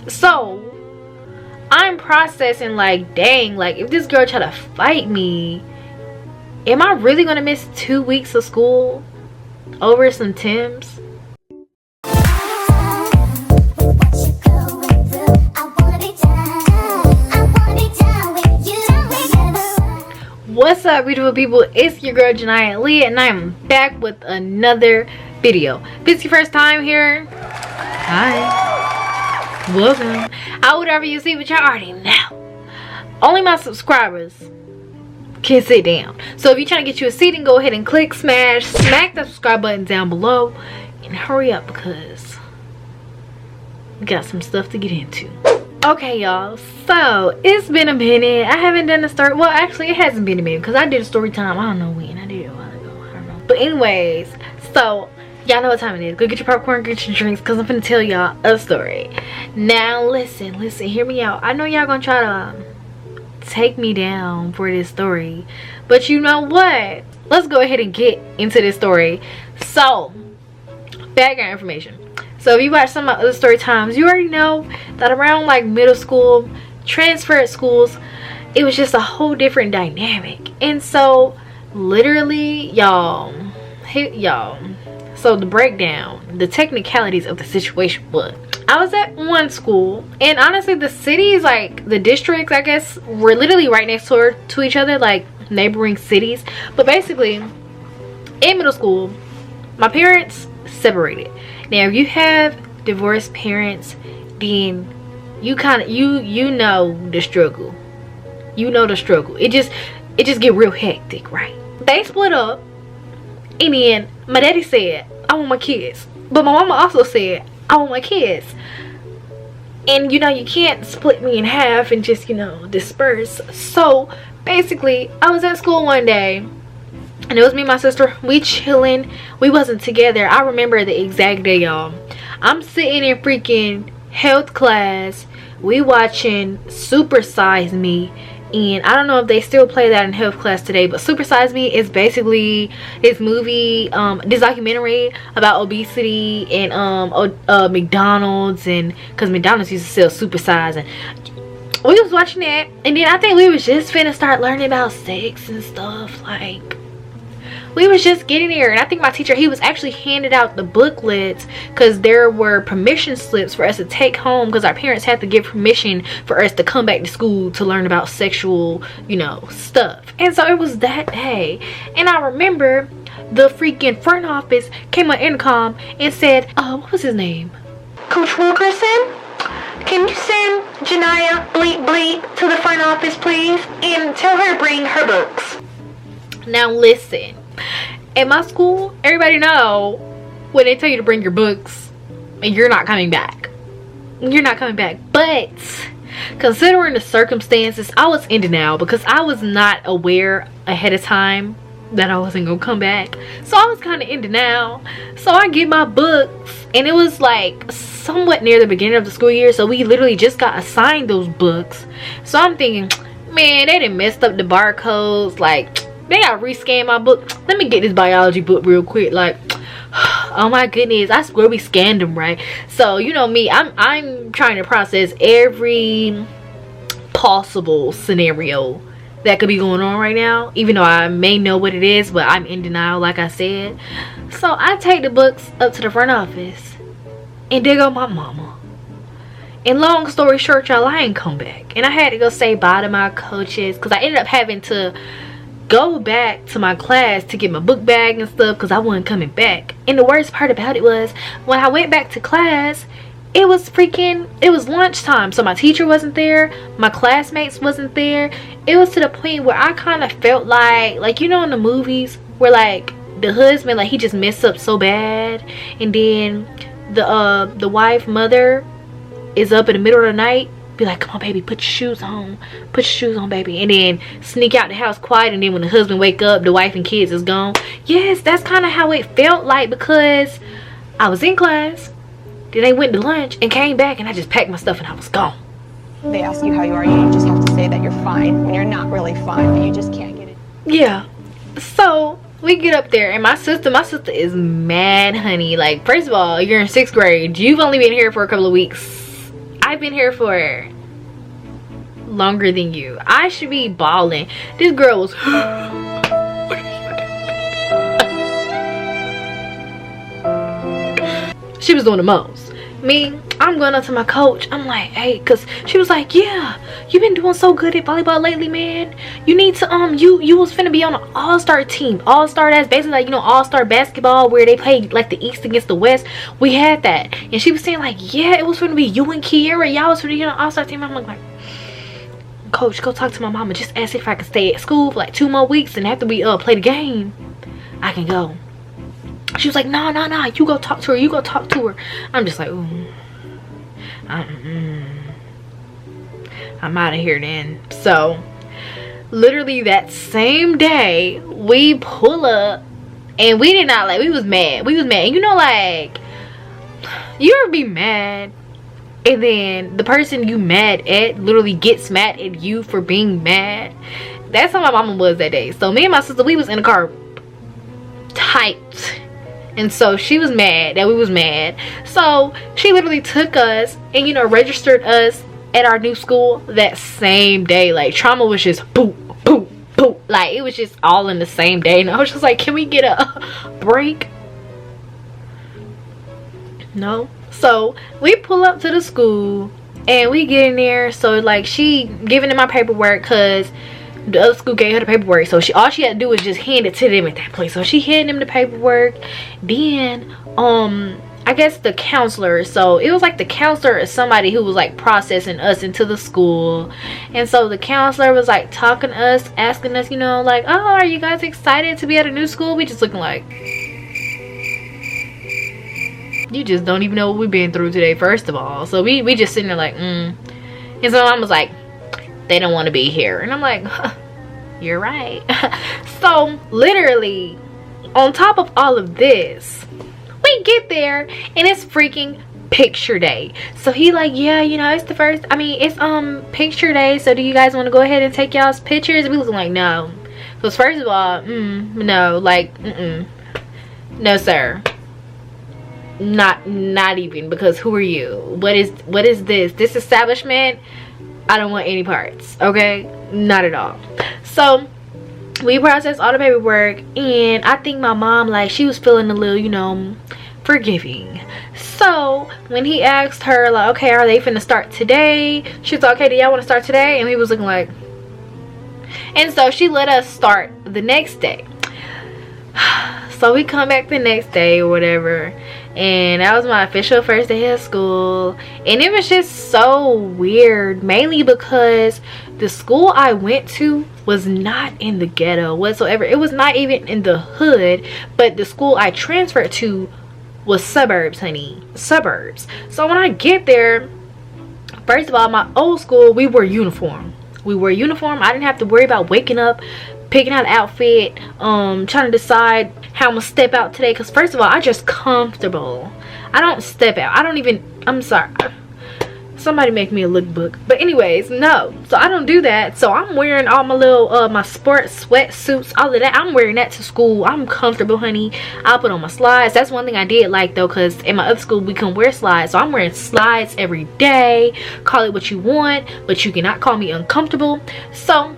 So I'm processing like, dang, like if this girl try to fight me, am I really gonna miss 2 weeks of school over some Timbs? What's up, beautiful people? It's your girl Jania Aaliyah, and I am back with another video. If it's your first time here, hi, welcome. Whatever you see, but y'all already know, only my subscribers can sit down. So if you're trying to get you a seat, and go ahead and smack that subscribe button down below, and hurry up because we got some stuff to get into. Okay, y'all, so it's been a minute. I haven't done a story. Well, actually, it hasn't been a minute because I did a story time. I don't know when. I did it a while ago. I don't know. But anyways, so y'all know what time it is. Go get your popcorn, get your drinks, because I'm gonna tell y'all a story. Now, listen, hear me out. I know y'all gonna try to take me down for this story, but you know what? Let's go ahead and get into this story. So, background information. So if you watch some of my other story times, you already know that around like middle school, transferred schools, it was just a whole different dynamic. And so literally, y'all, so the breakdown, the technicalities of the situation was, I was at one school, and honestly the cities, like the districts, I guess, were literally right next door to each other, like neighboring cities. But basically in middle school, my parents separated. Now if you have divorced parents, then you kind of you know the struggle. You know the struggle. It just get real hectic, right? They split up, and then my daddy said, I want my kids, but my mama also said, I want my kids. And you know, you can't split me in half and just, you know, disperse. So basically I was at school one day, and it was me and my sister. We chilling. We wasn't together. I remember the exact day, y'all. I'm sitting in freaking health class. We watching Super Size Me. And I don't know if they still play that in health class today, but Super Size Me is basically this movie, this documentary about obesity and McDonald's, and because McDonald's used to sell Super Size, and we was watching that. And then I think we was just finna start learning about sex and stuff. Like, we was just getting there, and I think my teacher, he was actually handed out the booklets because there were permission slips for us to take home, because our parents had to give permission for us to come back to school to learn about sexual, you know, stuff. And so it was that day, and I remember the freaking front office came on intercom and said, what was his name? Coach Wilkerson? Can you send Jania Bleep to the front office, please, and tell her to bring her books? Now listen, at my school, everybody know when they tell you to bring your books, and you're not coming back. You're not coming back. But considering the circumstances, I was in denial because I was not aware ahead of time that I wasn't gonna come back. So I was kind of in denial. So I get my books, and it was like somewhat near the beginning of the school year, so we literally just got assigned those books. So I'm thinking, man, they done messed up the barcodes. Like, they gotta rescan my book. Let me get this biology book real quick. Like, oh my goodness, I swear we scanned them right. So you know me, I'm trying to process every possible scenario that could be going on right now, even though I may know what it is, but I'm in denial, like I said. So I take the books up to the front office, and there go my mama. And long story short, y'all, I ain't come back, and I had to go say bye to my coaches because I ended up having to go back to my class to get my book bag and stuff because I wasn't coming back. And the worst part about it was, when I went back to class, it was lunchtime, so my teacher wasn't there, my classmates wasn't there. It was to the point where I kind of felt like you know in the movies where like the husband, like he just messed up so bad, and then the wife, mother, is up in the middle of the night, be like, come on baby, put your shoes on, baby, and then sneak out the house quiet, and then when the husband wake up, the wife and kids is gone. Yes, that's kind of how it felt like, because I was in class, then they went to lunch and came back, and I just packed my stuff and I was gone. They ask you how you are, you just have to say that you're fine when you're not really fine, but you just can't get it. Yeah. So we get up there, and my sister is mad, honey. Like, first of all, you're in 6th grade, you've only been here for a couple of weeks. I've been here for longer than you. I should be balling. This girl was she was doing the most. Me, I'm going up to my coach. I'm like, hey, cause she was like, yeah, you've been doing so good at volleyball lately, man. You need to you was finna be on an all-star team. All-star, that's basically like, you know, all-star basketball where they play like the East against the West. We had that. And she was saying like, yeah, it was finna be you and Kiera. Y'all was finna be on an all-star team. I'm like, coach, go talk to my mama. Just ask if I can stay at school for like 2 more weeks, and after we play the game, I can go. She was like, nah, you go talk to her. You go talk to her. I'm just like, ooh. I'm out of here then. So, literally that same day, we pull up, and we did not like, we was mad. We was mad. And you know, like, you ever be mad, and then the person you mad at literally gets mad at you for being mad? That's how my mama was that day. So, me and my sister, we was in the car tight. And so she was mad that we was mad. So she literally took us and, you know, registered us at our new school that same day. Like, trauma was just boop, boop, boop. Like, it was just all in the same day. And I was just like, can we get a break? No. So we pull up to the school and we get in there. So like, she giving in my paperwork because the other school gave her the paperwork, so all she had to do was just hand it to them at that place. So she handed them the paperwork. Then I guess the counselor, so it was like the counselor or somebody who was like processing us into the school. And so the counselor was like talking to us, asking us, you know, like, oh, are you guys excited to be at a new school? We just looking like, you just don't even know what we've been through today, first of all. So we just sitting there like, And so mom was like, they don't want to be here. And I'm like, huh, you're right. So literally on top of all of this, we get there and it's freaking picture day. So he like, yeah, you know, it's the first, I mean, it's picture day, so do you guys want to go ahead and take y'all's pictures? And we looking like, no. Because first of all, no, like, no sir, not even, because who are you? What is this establishment? I don't want any parts, okay? Not at all. So we processed all the paperwork, and I think my mom, like, she was feeling a little, you know, forgiving. So when he asked her like, okay, are they finna start today? She was like, okay, do y'all want to start today? And he was looking like, and so she let us start the next day. So we come back the next day or whatever, and that was my official first day of school. And it was just so weird, mainly because the school I went to was not in the ghetto whatsoever. It was not even in the hood, but the school I transferred to was suburbs, honey, suburbs. So when I get there, first of all, my old school, we wore uniform. I didn't have to worry about waking up, picking out an outfit, trying to decide how I'm gonna step out today. Because first of all, I just comfortable. I don't step out. I don't even, I'm sorry, somebody make me a lookbook. But anyways, no, so I don't do that. So I'm wearing all my little my sports sweatsuits, all of that. I'm wearing that to school. I'm comfortable, honey. I'll put on my slides. That's one thing I did like though, because in my other school we couldn't wear slides. So I'm wearing slides every day. Call it what you want, but you cannot call me uncomfortable. So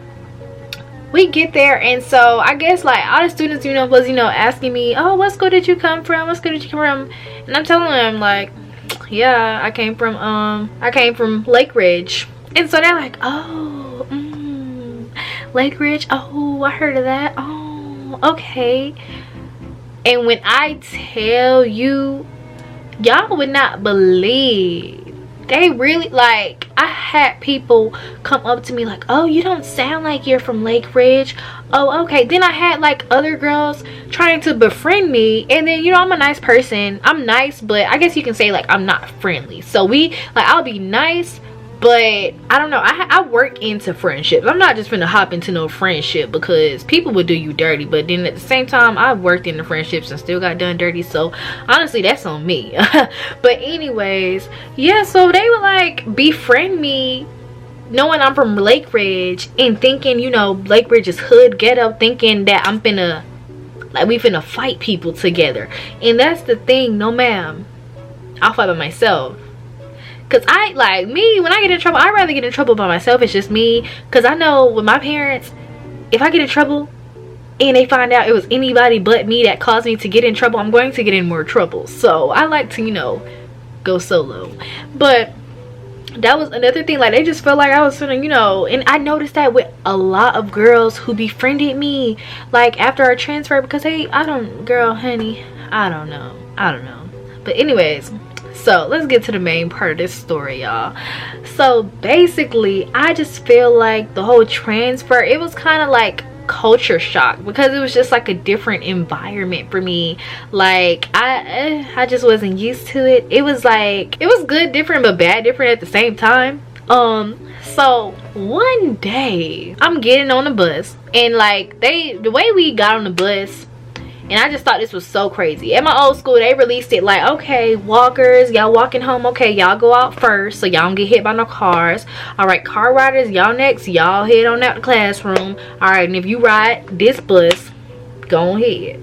we get there, and so I guess like all the students, you know, was, you know, asking me, oh, what school did you come from? What school did you come from? And I'm telling them like, yeah, I came from Lake Ridge. And so they're like, oh, Lake Ridge, oh, I heard of that. Oh, okay. And when I tell you, y'all would not believe, they really, like, I had people come up to me like, oh, you don't sound like you're from Lake Ridge. Oh, okay. Then I had like other girls trying to befriend me, and then, you know, I'm a nice person. I'm nice, but I guess you can say like I'm not friendly. So we, like, I'll be nice, but I don't know, I work into friendships. I'm not just finna hop into no friendship because people would do you dirty, but then at the same time I've worked into friendships and still got done dirty. So honestly, that's on me. But anyways, yeah, so they would like befriend me knowing I'm from Lake Ridge and thinking, you know, Lake Ridge is hood ghetto, thinking that I'm finna, like, we finna fight people together. And that's the thing, no ma'am, I'll fight by myself. Because I, like, me, when I get in trouble, I'd rather get in trouble by myself. It's just me. Because I know with my parents, if I get in trouble and they find out it was anybody but me that caused me to get in trouble, I'm going to get in more trouble. So I like to, you know, go solo. But that was another thing. Like, they just felt like I was feeling, you know, and I noticed that with a lot of girls who befriended me, like, after our transfer, because they, girl, honey, I don't know. But anyways, so let's get to the main part of this story, y'all. So basically, I just feel like the whole transfer, it was kind of like culture shock, because it was just like a different environment for me. Like, I just wasn't used to it. It was like, it was good different but bad different at the same time. So one day I'm getting on the bus, and like, the way we got on the bus, and I just thought this was so crazy. At my old school, they released it like, okay, walkers, y'all walking home, okay, y'all go out first so y'all don't get hit by no cars. All right, car riders, y'all next, y'all head on out the classroom. All right, and if you ride this bus, go ahead.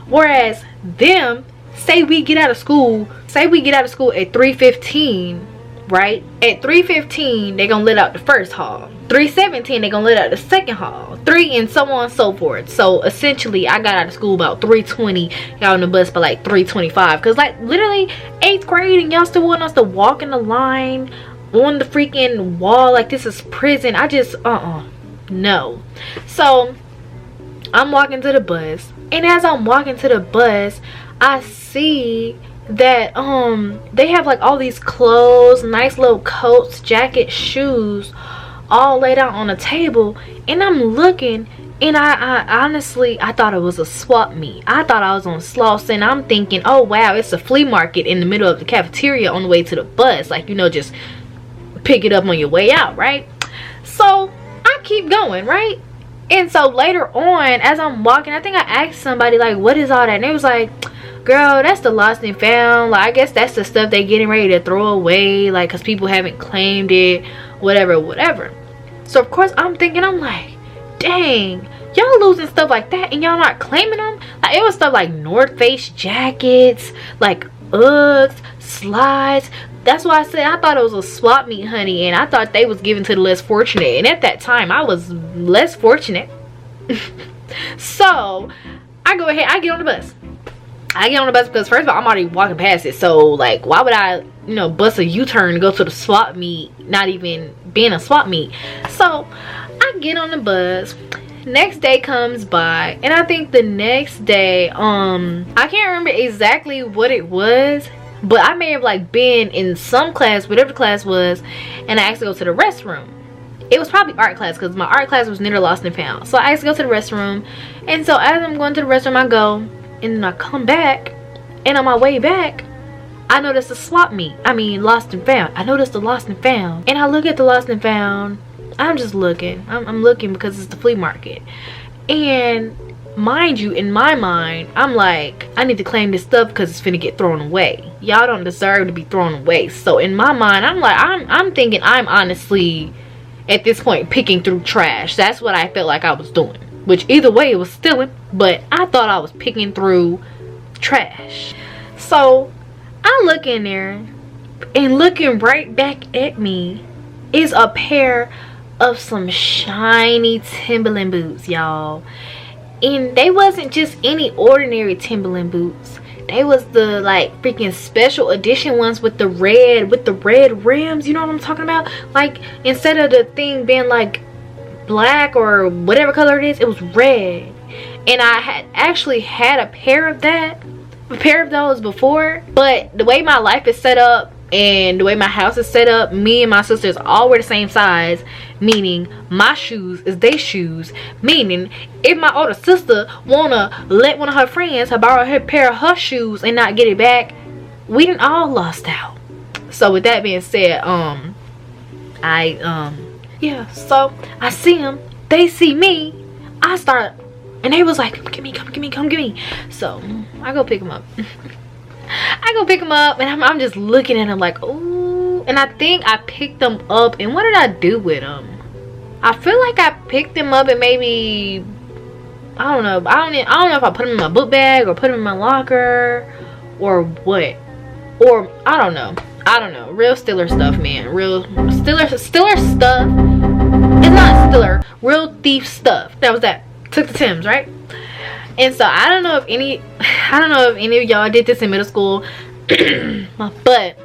Whereas them, say we get out of school at 3:15, right? At 3:15, they're gonna let out the first hall. 3:17, they're gonna let out the second hall. 3, and so on and so forth. So essentially, I got out of school about 3:20. Y'all on the bus by like 3:25. Because like, literally 8th grade, and y'all still want us to walk in the line on the freaking wall like this is prison. I just, no. So I'm walking to the bus, and as I'm walking to the bus, I see that they have like all these clothes, nice little coats, jackets, shoes, all laid out on a table. And I'm looking, and I honestly, I thought it was a swap meet. I thought I was on Slauson, and I'm thinking, oh wow, it's a flea market in the middle of the cafeteria on the way to the bus, like, you know, just pick it up on your way out, right? So I keep going, right? And so later on, as I'm walking, I think I asked somebody like, what is all that? And they was like, girl, that's the lost and found. Like, I guess that's the stuff they getting ready to throw away, like, because people haven't claimed it, whatever. So of course I'm thinking, I'm like, dang, y'all losing stuff like that and y'all not claiming them? Like, it was stuff like North Face jackets, like Uggs, slides. That's why I said I thought it was a swap meet, honey, and I thought they was given to the less fortunate, and at that time I was less fortunate. So I go ahead, I get on the bus because first of all, I'm already walking past it, so like, why would I, you know, bust a U-turn to go to the swap meet, not even being a swap meet? So I get on the bus. Next day comes by, and I think the next day, I can't remember exactly what it was, but I may have like been in some class, whatever the class was, and I asked to go to the restroom. It was probably art class, because my art class was near Lost and Found. So I asked to go to the restroom, and so as I'm going to the restroom, I go, and then I come back, and on my way back, I noticed a swap meet. I mean, Lost and Found. I noticed the Lost and Found, and I look at the Lost and Found. I'm just looking. I'm looking because it's the flea market, and mind you, in my mind, I'm like, I need to claim this stuff because it's finna get thrown away. Y'all don't deserve to be thrown away. So in my mind, I'm like, I'm thinking I'm honestly at this point picking through trash. That's what I felt like I was doing, which either way it was stealing, but I thought I was picking through trash. So I look in there, and looking right back at me is a pair of some shiny Timberland boots, y'all. And they wasn't just any ordinary Timberland boots. They was the like freaking special edition ones with the red rims. You know what I'm talking about? Like, instead of the thing being like black or whatever color it is, it was red. And I had actually had a pair of those before, but the way my life is set up and the way my house is set up, me and my sisters all wear the same size, meaning my shoes is they shoes, meaning if my older sister wanna let one of her friends borrow her pair of her shoes and not get it back, we done all lost out. So with that being said, yeah, so I see them, they see me, I start, and they was like, come get me. So I go pick them up. And I'm just looking at them like, ooh. And I think I picked them up, and what did I do with them? I feel like I picked them up and maybe, I don't know if I put them in my book bag or put them in my locker or what. or I don't know, real Stiller stuff, man. Real Stiller stuff. It's not Stiller, real thief stuff. That was that. Took the Timbs, right? And so I don't know if any of y'all did this in middle school, but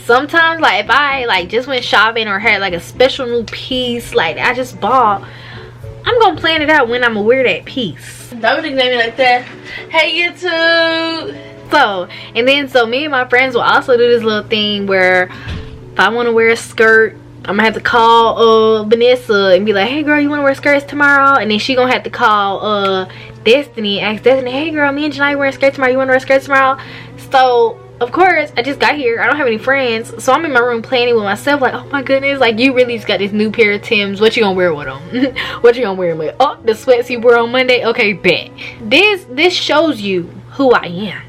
sometimes, like, if I like just went shopping or had like a special new piece like I just bought, I'm gonna plan it out when I'm gonna wear that piece. Don't nickname me like that. Hey YouTube. So me and my friends will also do this little thing where if I want to wear a skirt, I'm gonna have to call Vanessa and be like, hey girl, you want to wear skirts tomorrow? And then she gonna have to call Destiny and ask Destiny, hey girl, me and Jania wearing skirts tomorrow, you want to wear skirts tomorrow? So of course I just got here, I don't have any friends, so I'm in my room planning with myself like, oh my goodness, like you really just got this new pair of Timbs, what you gonna wear with them? What you gonna wear with? Oh, the sweats you wore on Monday, okay, bet. This shows you who I am,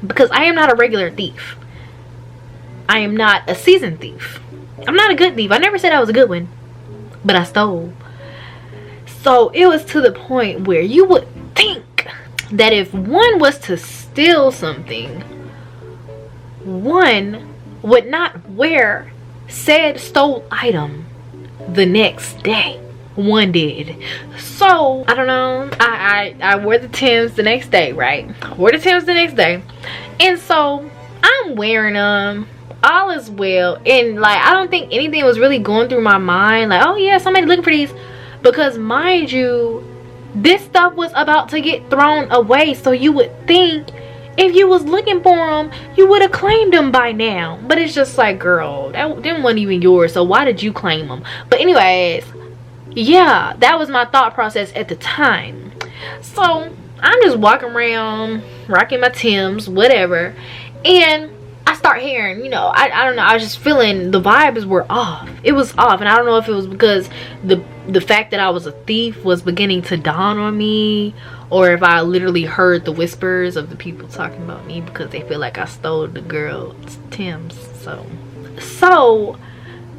because I am not a regular thief. I am not a seasoned thief. I'm not a good thief. I never said I was a good one, but I stole. So it was to the point where you would think that if one was to steal something, one would not wear said stole item the next day. One did. So I don't know, I wore the Timbs the next day, right? Wore the Timbs the next day, and so I'm wearing them, all is well, and like I don't think anything was really going through my mind like, oh yeah, somebody looking for these, because mind you, this stuff was about to get thrown away, so you would think if you was looking for them, you would have claimed them by now. But it's just like, girl, them wasn't even yours, so why did you claim them? But anyways, yeah, that was my thought process at the time. So I'm just walking around rocking my Timbs, whatever, and I start hearing, you know, I don't know, I was just feeling the vibes were off. It was off, and I don't know if it was because the fact that I was a thief was beginning to dawn on me, or if I literally heard the whispers of the people talking about me because they feel like I stole the girl's Timbs. So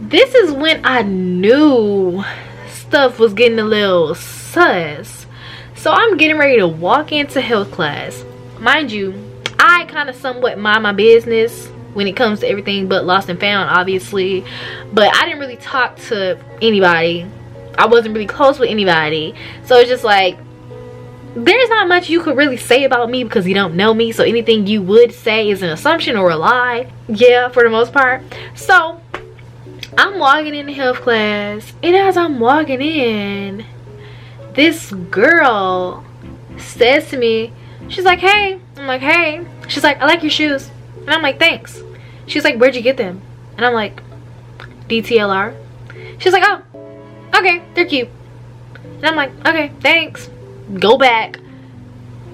this is when I knew stuff was getting a little sus. So I'm getting ready to walk into health class. Mind you, I kind of somewhat mind my business when it comes to everything but lost and found, obviously, but I didn't really talk to anybody. I wasn't really close with anybody, so it's just like there's not much you could really say about me because you don't know me, so anything you would say is an assumption or a lie, yeah, for the most part. So I'm walking into health class, and as I'm walking in, this girl says to me, she's like, hey. I'm like, hey. She's like, I like your shoes. And I'm like, thanks. She's like, where'd you get them? And I'm like, DTLR. She's like, oh, okay, they're cute. And I'm like, okay, thanks. Go back,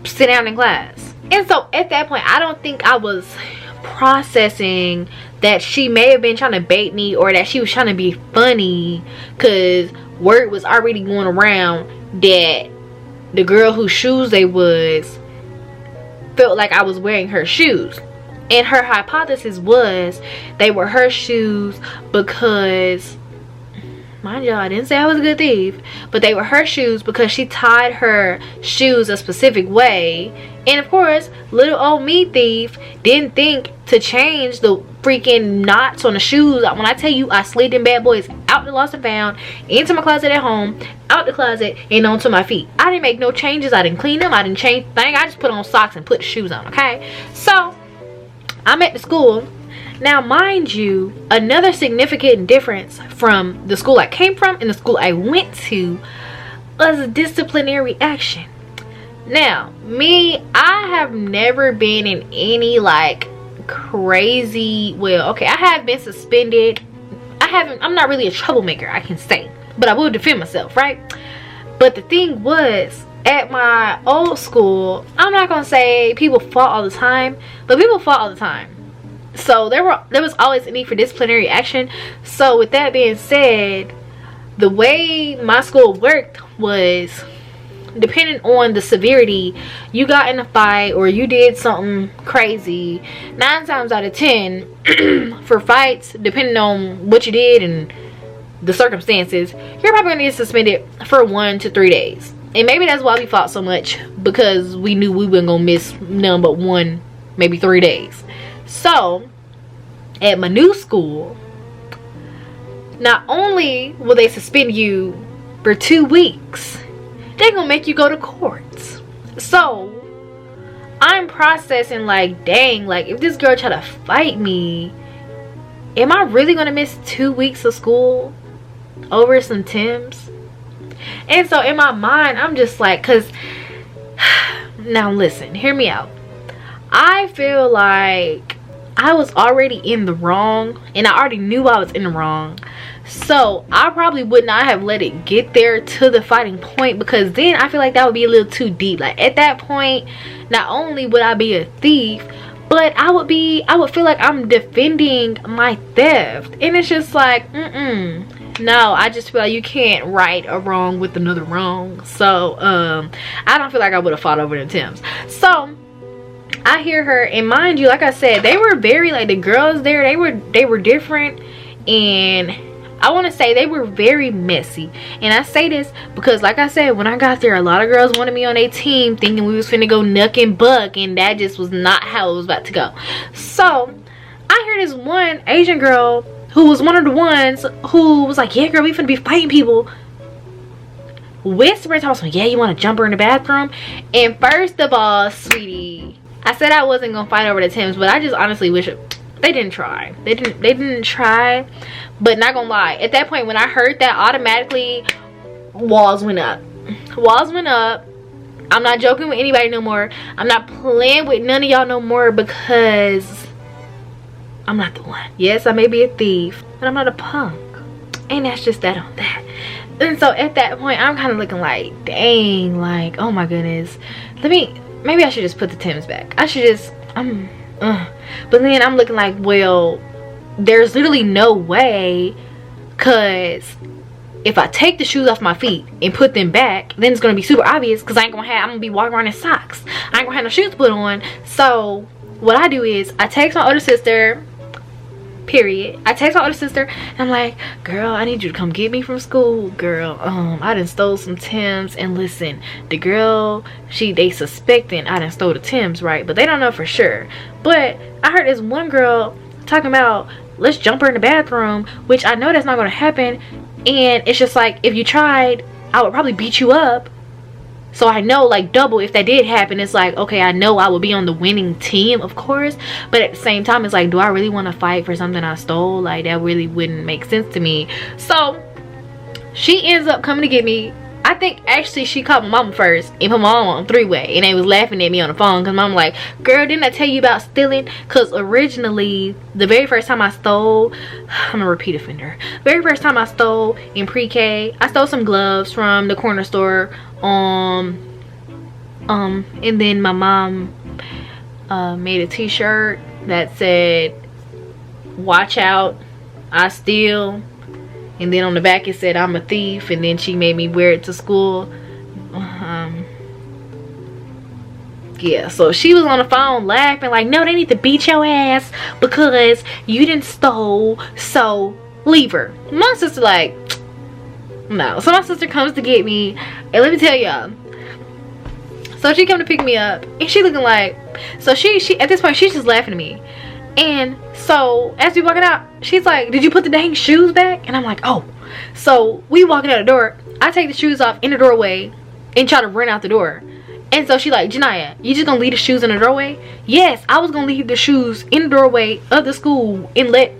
sit down in class. And so at that point, I don't think I was processing that she may have been trying to bait me, or that she was trying to be funny, because word was already going around that the girl whose shoes they was felt like I was wearing her shoes, and her hypothesis was they were her shoes because, mind y'all, I didn't say I was a good thief, but they were her shoes because she tied her shoes a specific way. And of course, little old me thief didn't think to change the freaking knots on the shoes. When I tell you, I slid them bad boys out the lost and found, into my closet at home, out the closet, and onto my feet. I didn't make no changes. I didn't clean them. I didn't change a thing. I just put on socks and put the shoes on, okay? So I'm at the school. Now, mind you, another significant difference from the school I came from and the school I went to was disciplinary action. Now, me, I have never been in any like crazy, well, okay, I have been suspended. I'm not really a troublemaker, I can say, but I will defend myself, right? But the thing was, at my old school, I'm not gonna say people fought all the time, but people fought all the time. So there was always a need for disciplinary action. So with that being said, the way my school worked was, depending on the severity, you got in a fight or you did something crazy, 9 times out of 10 for fights, depending on what you did and the circumstances, you're probably gonna get suspended for 1 to 3 days. And maybe that's why we fought so much, because we knew we weren't gonna miss none but 1, maybe 3 days. So at my new school, not only will they suspend you for 2 weeks, they're gonna make you go to court. So I'm processing like, dang, like if this girl try to fight me, am I really gonna miss 2 weeks of school over some Timbs? And so in my mind, I'm just like, cause now listen, hear me out. I feel like I was already in the wrong, and I already knew I was in the wrong. So I probably would not have let it get there to the fighting point, because then I feel like that would be a little too deep. Like at that point, not only would I be a thief, but I would feel like I'm defending my theft. And it's just like, no, I just feel like you can't right a wrong with another wrong. So I don't feel like I would have fought over the Timbs. So I hear her, and mind you, like I said, they were very, like, the girls there, they were different, and I want to say they were very messy. And I say this because, like I said, when I got there, a lot of girls wanted me on their team, thinking we was finna go nuck and buck, and that just was not how it was about to go. So I hear this one Asian girl who was one of the ones who was like, yeah girl, we finna be fighting people, whispering to me, yeah, you want to jump her in the bathroom? And first of all, sweetie, I said I wasn't gonna fight over the Timbs, but I just honestly wish they didn't try. They didn't try. But not gonna lie, at that point when I heard that, automatically walls went up. Walls went up. I'm not joking with anybody no more. I'm not playing with none of y'all no more, because I'm not the one. Yes, I may be a thief, but I'm not a punk. And that's just that on that. And so at that point, I'm kind of looking like, dang, like, oh my goodness. Maybe I should just put the Timbs back. I should just, but then I'm looking like, well, there's literally no way, because if I take the shoes off my feet and put them back, then it's gonna be super obvious, because I'm gonna be walking around in socks. I ain't gonna have no shoes to put on. So what I do is I text my older sister, period. I text my older sister and I'm like, girl, I need you to come get me from school, girl. I done stole some Timbs, and listen, the girl, they suspecting I done stole the Timbs, right? But they don't know for sure. But I heard this one girl talking about, let's jump her in the bathroom, which I know that's not gonna happen. And it's just like, if you tried, I would probably beat you up. So I know, like, double, if that did happen, it's like, okay, I know I would be on the winning team, of course. But at the same time, it's like, do I really want to fight for something I stole? Like, that really wouldn't make sense to me. So she ends up coming to get me. I think actually she called my mama first and put my mama on three-way, and they was laughing at me on the phone, because mom like, girl, didn't I tell you about stealing? Because originally, the very first time I stole, I'm a repeat offender. Very first time I stole in pre-K, I stole some gloves from the corner store. And then my mom made a t-shirt that said, watch out, I steal. And then on the back it said, I'm a thief. And then she made me wear it to school. Yeah, so she was on the phone laughing like, no, they need to beat your ass because you didn't stole, so leave her. My sister like, no. So my sister comes to get me, and let me tell y'all, so she come to pick me up, and she looking like, so she at this point she's just laughing at me. And so as we walking out, she's like, did you put the dang shoes back? And I'm like, oh. So we walking out the door, I take the shoes off in the doorway and try to run out the door. And so she like, Jania, you just gonna leave the shoes in the doorway? Yes, I was gonna leave the shoes in the doorway of the school and let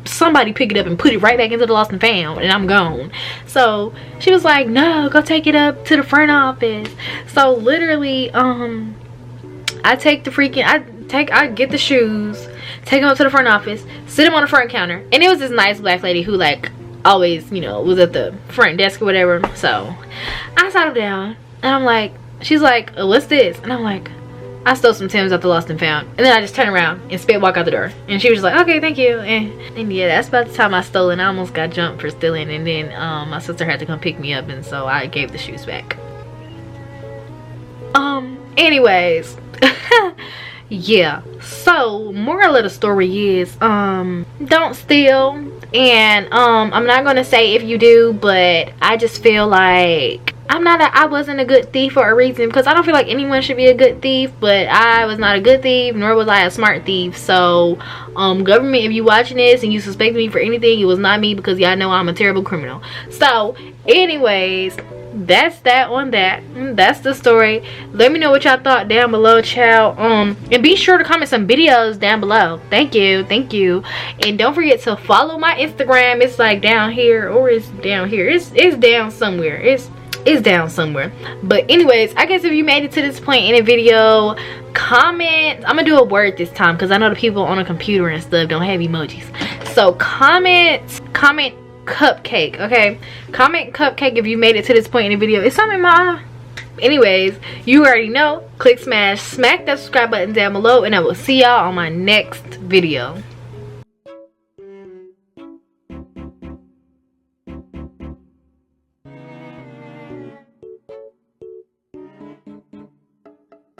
somebody pick it up and put it right back into the lost and found, and I'm gone. So she was like, no, go take it up to the front office. So literally, I take the freaking, I get the shoes, take them up to the front office, sit them on the front counter. And it was this nice black lady who like always, you know, was at the front desk or whatever. So I sat her down and I'm like, she's like, what's this? And I'm like, I stole some Timbs at the lost and found. And then I just turned around and spit walk out the door. And she was just like, okay, thank you. And yeah, that's about the time I stole, and I almost got jumped for stealing. And then my sister had to come pick me up, and so I gave the shoes back. Anyways. Yeah, so moral of the story is don't steal. And I'm not gonna say if you do, but I just feel like I wasn't a good thief for a reason, because I don't feel like anyone should be a good thief, but I was not a good thief, nor was I a smart thief. So government, if you watching this and you suspect me for anything, it was not me, because y'all know I'm a terrible criminal. So anyways, that's that on that. That's the story. Let me know what y'all thought down below, child. And be sure to comment some videos down below. Thank you, and don't forget to follow my Instagram. It's like down here, or it's down here. It's down somewhere. It's down somewhere. But anyways, I guess if you made it to this point in the video, comment. I'm gonna do a word this time, because I know the people on a computer and stuff don't have emojis. So comment cupcake. Okay, comment cupcake if you made it to this point in the video. It's something in my eye. Anyways, you already know. Click, smash, smack that subscribe button down below, and I will see y'all on my next video.